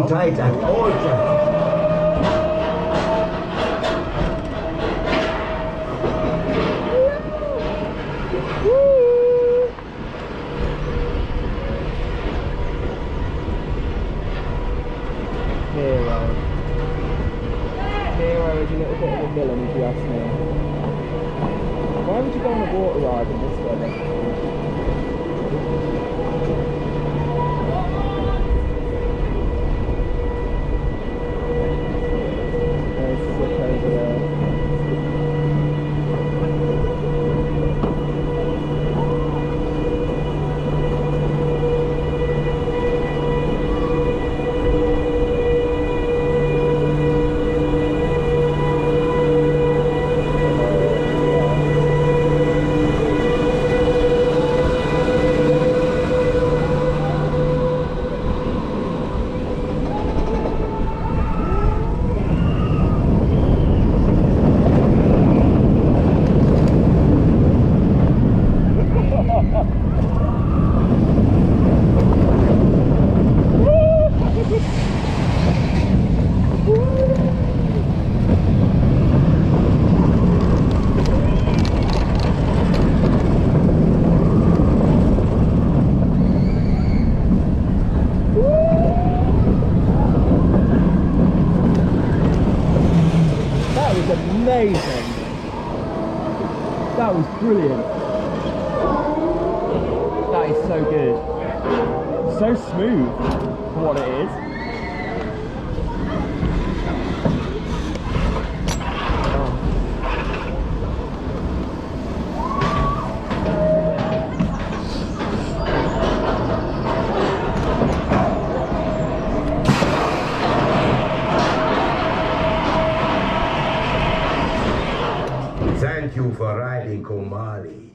tight at all times. Hero is a little bit of a villain if you ask me. Why would you go on a water ride in this weather? There's Slip over there. Amazing. That was brilliant. That is so good. So smooth for what it is. Thank you for riding Kumali.